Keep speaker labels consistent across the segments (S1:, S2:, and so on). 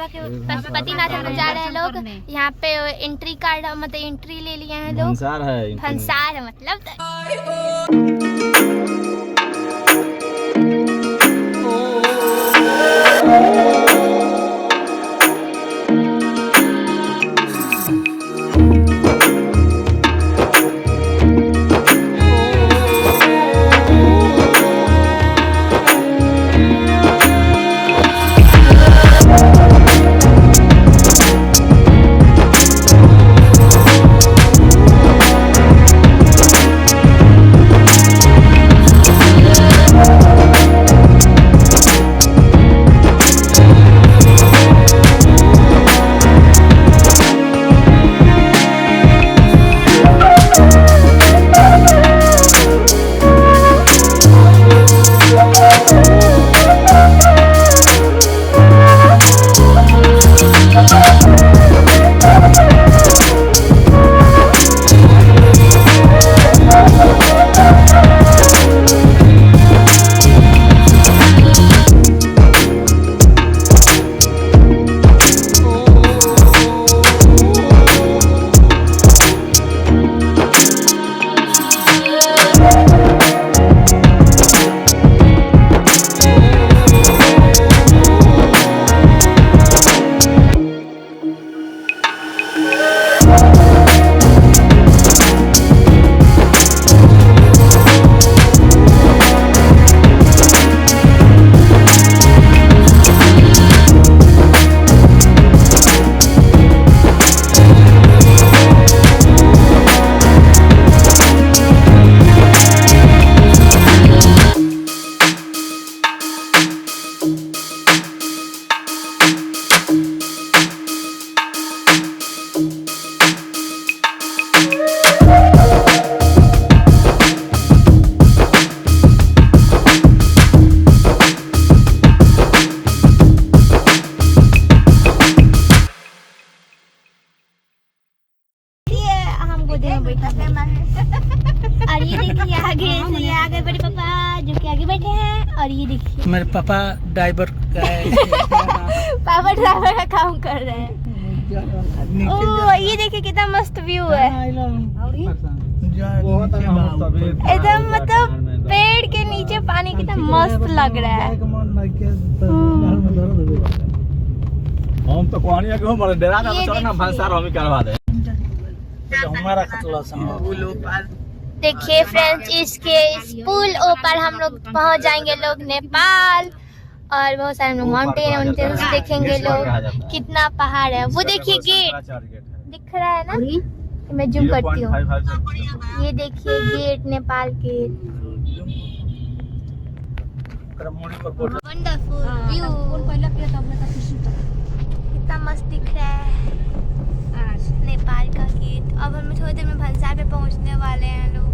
S1: के पशुपतिनाथ हम लोग जा रहे हैं लोग। यहाँ पे एंट्री कार्ड मतलब एंट्री ले लिए हैं लोग। भंसार है मतलब। और ये देखिए आगे बड़े पापा जो कि आगे बैठे हैं। और ये देखिए
S2: मेरे पापा ड्राइवर का है।
S1: पापा ड्राइवर का काम कर रहे हैं। ओ ये देखिए कितना मस्त व्यू है एकदम, मतलब पेड़ के नीचे पानी कितना मस्त लग रहा है।
S3: हम तो कहानी है कि हम डेरा का चलो ना भंसार हम ही करवा दे
S2: हमारा खतला संभव।
S1: देखिए फ्रेंड्स, इसके इस पुल ऊपर हम लोग पहुंच जाएंगे लोग नेपाल। और बहुत सारे लोग माउंटेन देखेंगे लोग। कितना पहाड़ है वो देखिए, गेट दिख रहा है ना, मैं जूम करती हूँ। ये देखिए gate, Nepal gate. Wonderful view, कितना मस्त दिख रहा है नेपाल का गेट। अब हम थोड़ी देर में भंसार पे पहुंचने वाले हैं लोग।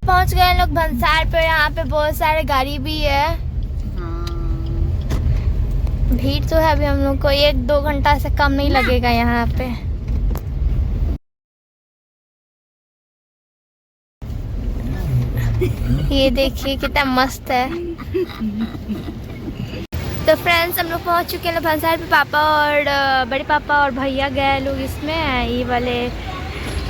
S1: पहुंच गए लोग भंसार पे। यहाँ पे बहुत सारे गाड़ी भी है। भीड़ तो है। अभी हम लोग को 1-2 घंटा से कम नहीं लगेगा यहाँ पे। ये देखिए कितना मस्त है। तो फ्रेंड्स, हम लोग पहुंच चुके हैं भंसार पे। पापा और बड़े पापा और भैया गए लोग इसमें, ये वाले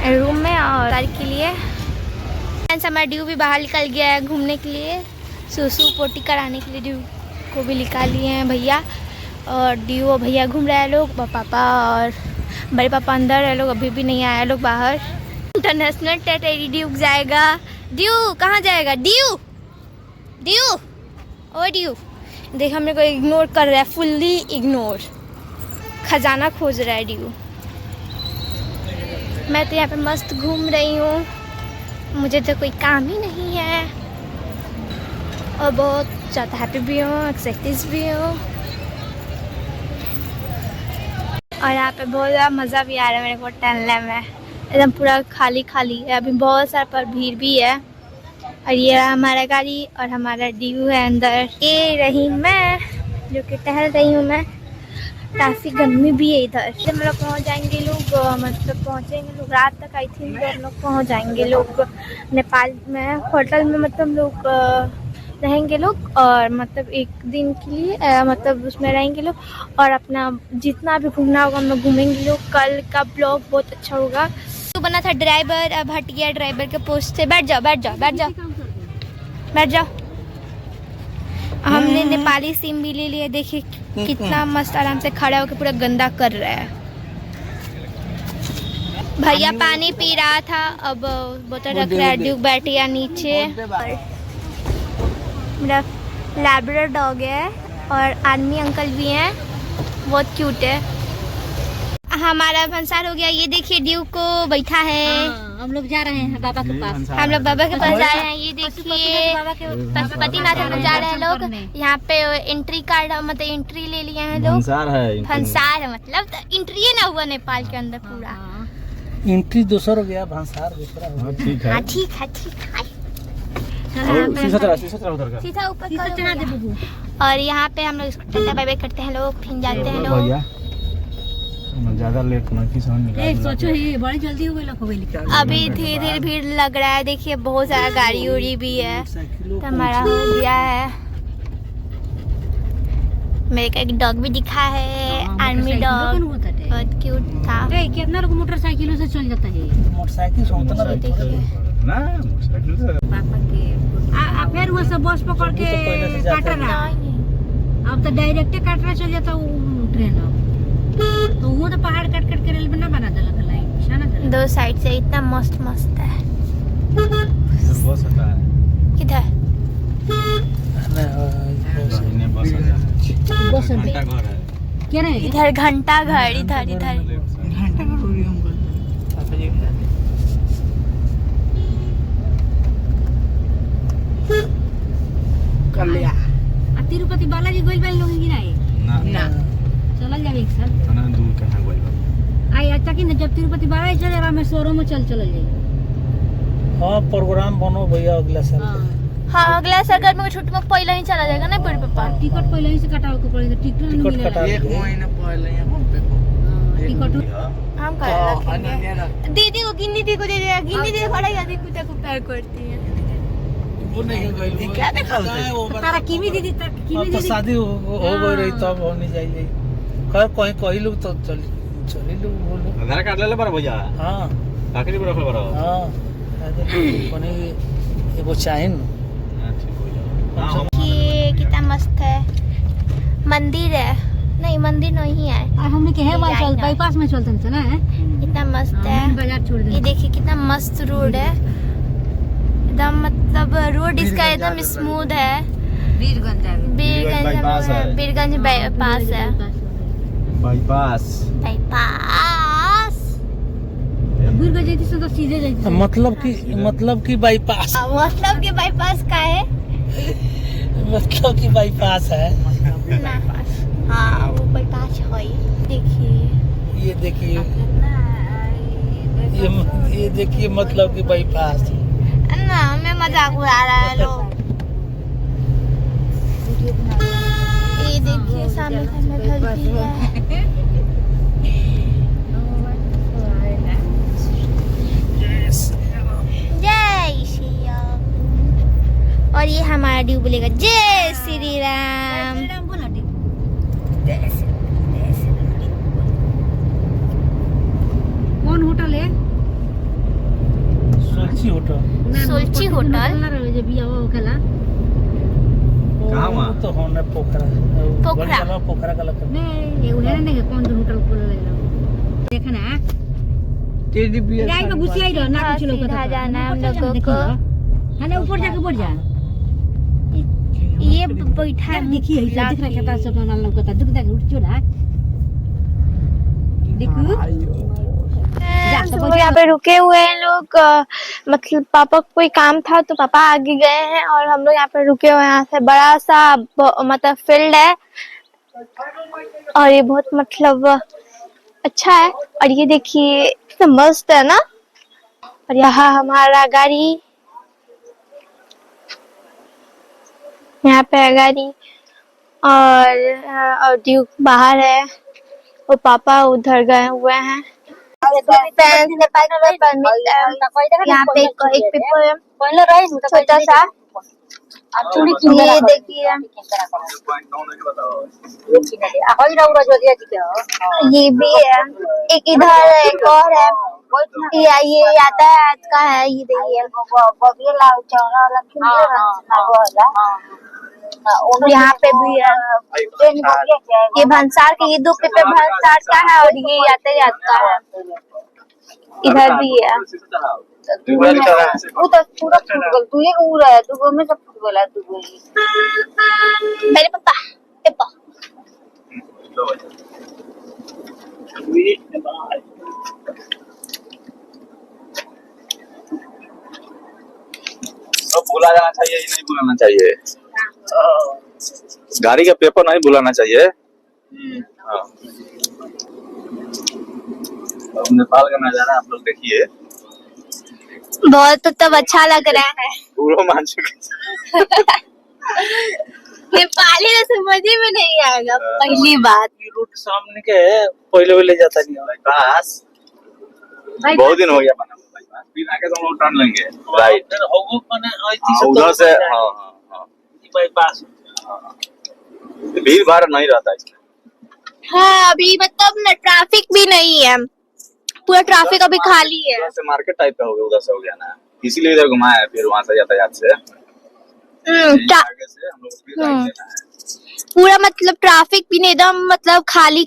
S1: रूम में और गाड़ी के लिए। फ्रेंड्स, हमारा ड्यू भी बाहर निकल गया है घूमने के लिए। सुसु पोटी कराने के लिए ड्यू को भी निकाल लिए हैं भैया। और ड्यू और भैया घूम रहे हैं लोग। पापा और बड़े पापा अंदर है लोग, अभी भी नहीं आया लोग बाहर। इंटरनेशनल टेटेरी ड्यू जाएगा। ड्यू कहाँ जाएगा? ड्यू ड्यू ओ ड्यू देख, हम मेरे को इग्नोर कर रहा है, फुल्ली इग्नोर। खजाना खोज रहा है ड्यू। मैं तो यहाँ पे मस्त घूम रही हूँ, मुझे तो कोई काम ही नहीं है। और बहुत ज़्यादा हैप्पी भी हूँ, एक्साइटेड भी हूँ। और यहाँ पे बहुत ज़्यादा मज़ा भी आ रहा है मेरे को टहलने में। एकदम पूरा खाली खाली है। अभी बहुत सारा पर भीड़ भी है। और ये हमारा गाड़ी और हमारा ड्यू है अंदर। ये रही मैं जो कि टहल रही हूँ मैं। काफ़ी गर्मी भी है इधर। हम लोग पहुँच जाएंगे लोग, मतलब पहुँचेंगे लोग रात तक। आई थिंक हम लोग पहुँच जाएंगे लोग नेपाल में होटल में। मतलब हम लोग रहेंगे लोग, और मतलब एक दिन के लिए मतलब उसमें रहेंगे लोग, और अपना जितना भी घूमना होगा हम लोग घूमेंगे लोग। कल का ब्लॉग बहुत अच्छा होगा। तो बना था ड्राइवर, अब हट गया ड्राइवर के पोस्ट से। बैठ जाओ बैठ जाओ बैठ जाओ बैठ जाओ। हमने नेपाली सिम भी ले लिया, देखिए कितना मस्त आराम से खड़ा होकर पूरा गंदा कर रहा है। भैया पानी पी रहा था, अब बोतल रख रहा है। ड्यूक बैठ गया नीचे। मेरा लैब्राडोर डॉग है और आदमी अंकल भी हैं, बहुत क्यूट है। हमारा भंसार हो गया। ये देखिए ड्यूक को बैठा है।
S4: हम लोग जा रहे हैं बाबा के पास।
S1: हम लोग बाबा के पास जा रहे हैं। ये देखिए पशुपतिनाथ हम लोग जा रहे हैं लोग। यहाँ पे एंट्री कार्ड मतलब एंट्री ले लिए हैं लोग। भंसार है मतलब एंट्री ना हुआ नेपाल के अंदर पूरा।
S2: एंट्री दूसरा हो गया, भंसार दूसरा हो गया।
S3: ठीक है।
S1: हाँ ठीक है ठीक है। सीधा ऊपर करो। और यहाँ पे हम लोग टाटा बाय बाय करते हैं लोग, फिर जाते हैं लोग।
S3: भैया ज्यादा लेट ना की समझ नहीं।
S4: सोचो ये बड़ी जल्दी हो गई।
S1: अभी धीरे धीरे भीड़ लग रहा है। देखिए बहुत सारा गाड़ी उड़ी भी है। तो हमारा हो गया है। मेरे का एक डॉग भी दिखा है, आर्मी डॉग, बहुत क्यूट था।
S4: कितना लोग मोटरसाइकिलों से चल जाता है।
S2: मोटरसाइकिल से उतना
S1: देखिए
S3: ना मोटरसाइकिल से
S4: पापा के फिर वहाँ से बस पकड़ के काटरा। अब तो डायरेक्ट काटरा चल जाता ट्रेन। तो वो तो पहाड़ काट काट के रेलवे ना बना देला लाइन
S1: दो साइड से। इतना मस्त मस्त है।
S3: बस आता है
S1: किधर
S4: बस क्या है
S1: इधर घंटा घर, इधर इधर।
S4: तिरुपति बालाजी गोइल बाल लोग की ना चल जाए एक साथ
S3: ना दूर कहां गोइल
S4: आई अच्छा कि जब तिरुपति बालाजी चले हम शोरूम में चल जाए।
S2: हाँ प्रोग्राम बनो भैया अगला साल।
S1: हाँ अगला सरकार में छुट्टी में पहले ही चला जाएगा ना बड़े पापा।
S4: टिकट पहले ही से कटाओ को पड़ेगा। टिकट
S2: कटा
S3: एक महीना पहले हम पे
S4: टिकट
S1: हम कर रखेंगे। दीदी को गिन्नी दी को दे देगा। गिन्नी दी खड़ा या दी कुत्ते को प्यार करती है।
S2: वो नहीं गइल क्या देखा वो
S4: तारा किमी दीदी तक किमी
S2: तो
S4: दीदी
S2: शादी हो गई रही तब होनी चाहिए। खैर कोई कोई लोग तो चली लोग बोलो
S3: आधार कार्ड ले ले बार भैया।
S2: हां
S3: आखिरी बार रखले बार।
S2: हां कोने एगो चाहिए ना।
S1: ये कितना मस्त है। मंदिर है, नहीं मंदिर नहीं है।
S4: हमने के है चल बाईपास में चलते हैं ना।
S1: कितना मस्त है।
S4: बाजार छोड़ दे।
S1: ये देखिए कितना मस्त रोड है एकदम, मतलब रोड इसका एकदम स्मूथ है।
S4: वीरगंज
S1: बीरगंज बाईपास है।
S3: बाईपास
S4: वीरगंज जैसे से तो सीधे जाते।
S2: मतलब कि बाईपास।
S1: मतलब कि बाईपास का है।
S2: मतलब कि बाईपास है।
S1: हाँ वो बाईपास है। देखिए
S2: ये देखिए ये देखिए मतलब कि बाईपास
S1: ना, हमें मजाक उड़ा रहा है लोग। ये देखिए सामने घर भी है। जय श्री राम। और ये हमारा ड्यू बोलेगा जय श्री राम।
S4: कौन होटल है?
S2: सोल्ची होटल।
S1: सोल्ची होटल
S4: ना रहे जे बिया वो कला
S3: कहां वहां
S2: तो होने पोखरा पोखरा का लग
S4: नहीं ये उधर नहीं कौन होटल खोल ले लो देखना
S3: टेडी बियर
S4: गाय में घुसिया रहो ना कुछ लोग
S1: सीधा जाना है हम लोगों को।
S4: है ना ऊपर जाके बढ़ जा।
S1: ये बैठा है
S4: देखिए ऐसा दिख रहा है कता से अपना नाम कहता दुख देख उठ चला देखो।
S1: तो यहाँ पे रुके हुए हैं लोग। मतलब पापा को कोई काम था तो पापा आगे गए हैं और हम लोग यहाँ पे रुके हुए हैं। यहाँ से बड़ा सा मतलब फील्ड है और ये बहुत मतलब अच्छा है। और ये देखिए कितना मस्त है ना। और यहाँ हमारा गाड़ी, यहाँ पे है गाड़ी और ड्यूक बाहर है और पापा उधर गए हुए हैं। यहाँ पे एक पेपर छोटा सा
S4: अब चूड़ी
S1: ये देखिए ये भी है, एक इधर एक और है, ये यातायात का है। ये देखिए यहाँ पे भी है, ये भंसार के, ये 2 पे भंसार का है और ये यातायात का है। इधर भी है,
S4: वो तो पूरा फूट गल, तू एक उड़ा है, तू में सब फूट गला, तू
S1: मेरे पापा
S3: तो भूला जाना चाहिए, ये नहीं भूलाना चाहिए। गाड़ी का पेपर नहीं भूलाना चाहिए। हाँ। अब नेपाल का नजारा आप लोग देखिए,
S1: बहुत तब अच्छा लग रहा है।
S3: पूरा मान चुके।
S1: नेपाली तो समझ में नहीं आएगा पहली बात।
S2: ये रूट सामने के है, पहले ले जाता नहीं
S3: बाईपास बहुत दिन हो गया बना हुआ बाईपास, फिर आके तो हम लोग टर्न लेंगे राइट।
S2: होगो माने
S3: उधर से हाँ
S2: बाईपास
S3: भीड़ भाड़ नहीं रहता इसमें।
S1: हाँ अभी मतलब न ट्रैफिक भी नहीं है, पूरा ट्रैफिक अभी खाली है।
S3: उधर से मार्केट टाइप का हो गया, उधर से हो गया ना, इसीलिए इधर घुमाया है, फिर वहाँ से यातायात से आगे से हम लोग फिर राइट लेना है।
S1: पूरा मतलब ट्रैफिक भी नहीं, एकदम मतलब खाली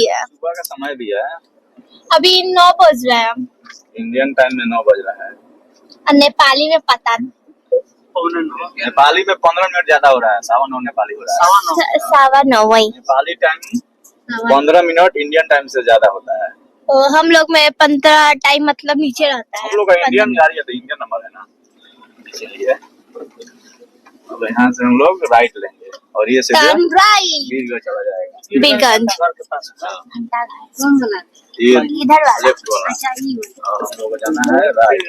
S1: है।
S3: सुबह का समय भी है,
S1: अभी 9 बज रहा है,
S3: इंडियन टाइम में 9 बज रहा है।
S1: और नेपाली में पता नहीं,
S3: नेपाली में 15 मिनट ज्यादा हो रहा है, 9:15 नेपाली हो रहा है।
S1: 9:15 वही।
S3: Nepali time 15 minute Indian time से ज्यादा होता है।
S1: हम लोग में 15 टाइम मतलब नीचे रहता है।
S3: हम लोग का इंडियन गाड़ी है तो इंडियन नंबर है ना, इसीलिए अब यहाँ से हम लोग राइट लेंगे और ये सीधे बीरगंज चला जाएगा।
S1: बीरगंज
S3: ये
S1: इधर वाला
S3: लेफ्ट वाला हम लोग को जाना है राइट।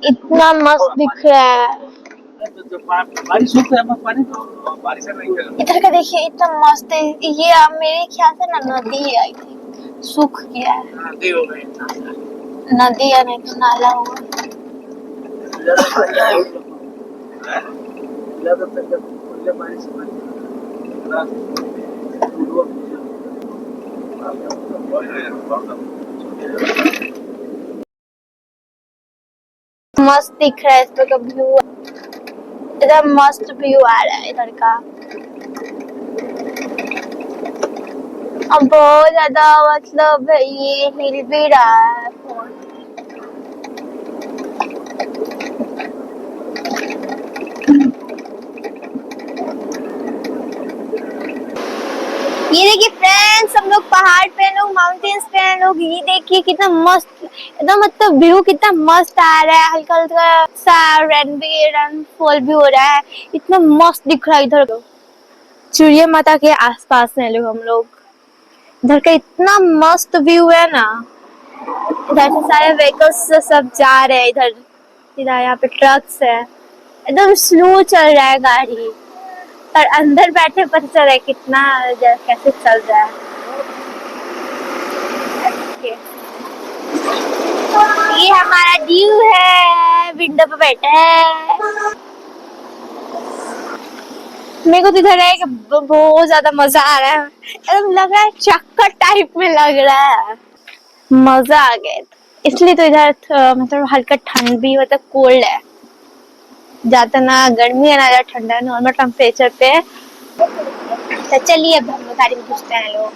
S1: इतना मस्त दिख रहा है।
S2: बारिश होता है पानी
S3: बारिश नहीं है।
S1: इधर का देखिए इतना मस्त है। ये मेरे ख्याल से ना नदी है, आई थिंक सूख गया है।
S2: नदी हो गई,
S1: नदी या नहीं तो नाला होगा। मस्त दिख रहा है इस का व्यू, इधर मस्त व्यू आ रहा है इधर का। अब बहुत ज्यादा मतलब ये हिल भी रहा है फोन। ये देखिए फ्रेंड्स, हम लोग पहाड़ पे हैं, लोग माउंटेन्स पे हैं लोग। ये देखिए कितना मस्त एकदम, मतलब व्यू कितना मस्त आ रहा है। हल्का हल्का सा रेनफॉल भी हो रहा है, इतना मस्त दिख रहा है इधर। चिड़िया माता के आसपास हैं लोग हम लोग। इधर का इतना मस्त व्यू है ना, इधर से सारे व्हीकल्स सब जा रहे हैं इधर। इधर यहाँ पे ट्रक्स है, एकदम स्लो चल रहा है गाड़ी, और अंदर बैठे पता चल रहा है कितना कैसे चल रहा है। ये हमारा ड्यू है, विंडो पे बैठा है। मेरे को तो इधर है कि बहुत ज्यादा मजा आ रहा है, एकदम लग रहा है चक्कर टाइप में लग रहा है, मजा आ गया। इसलिए तो इधर मतलब हल्का ठंड भी, मतलब कोल्ड है, ज्यादा ना गर्मी है ना ज्यादा ठंडा है, नॉर्मल टेम्परेचर पे। तो चलिए अब हम लोग गाड़ी में घुसते हैं लोग।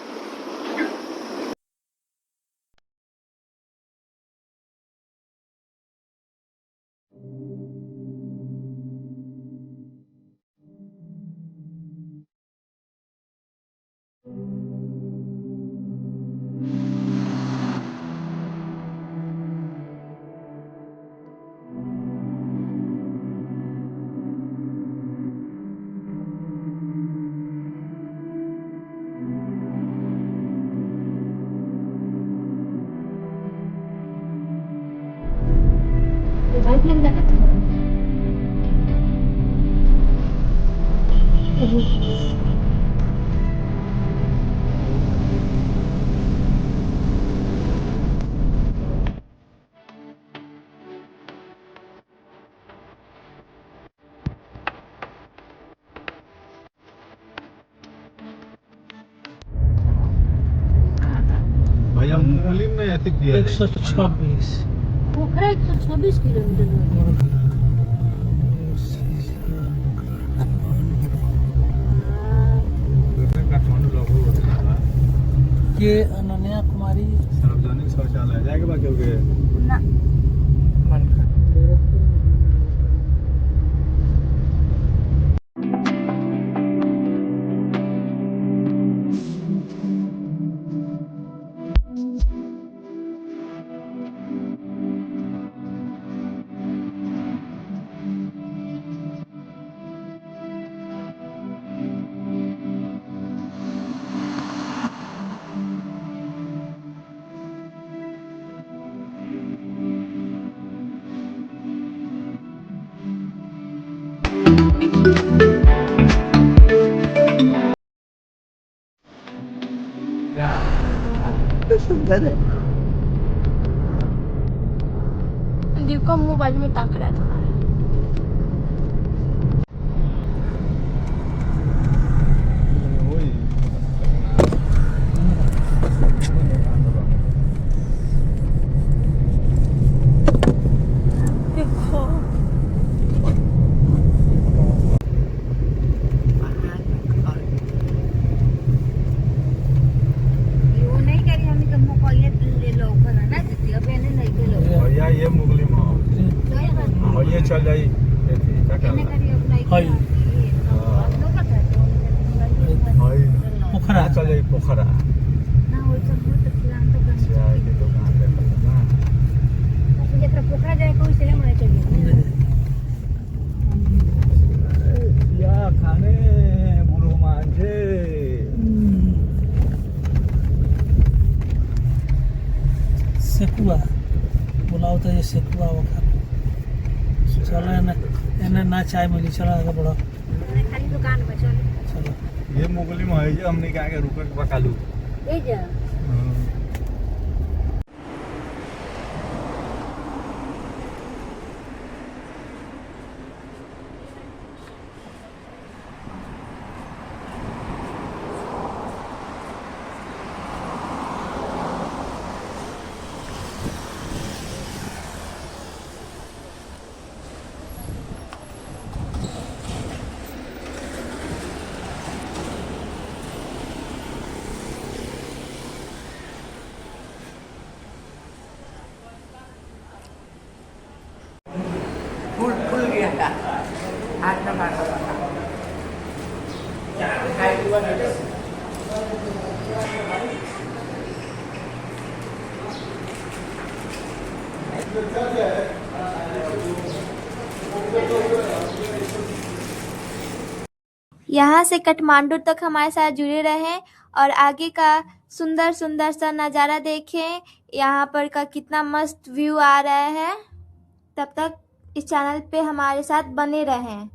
S3: भैया मुंगली में ऐसे दिया
S2: 126।
S4: पोखरा 126 किलोमीटर।
S2: ये अनन्या कुमारी
S3: सार्वजनिक शौचालय जाएगा बाकी हो गए
S4: ना
S1: दीपक मोबाइल में ताक रहा था।
S3: भैया ये मुगली में और ये चल जाई
S2: पोखरा
S3: चल जाई पोखरा
S4: पोखरा जाए कोई से मने चलिए
S3: या खाने बुरो मांझे
S2: सेकुआ बुलाओ तो ये सेकुआ वो खा। चलो इन्हें ना चाय मिली, चलो आगे बढ़ो।
S4: खाली दुकान में चलो
S2: चलो
S3: ये मुगली में है जो हमने कहा के रुक के पका लू
S4: ए जा
S1: यहाँ से काठमांडू तक हमारे साथ जुड़े रहें और आगे का सुंदर सुंदर सा नज़ारा देखें। यहाँ पर का कितना मस्त व्यू आ रहा है। तब तक इस चैनल पे हमारे साथ बने रहें।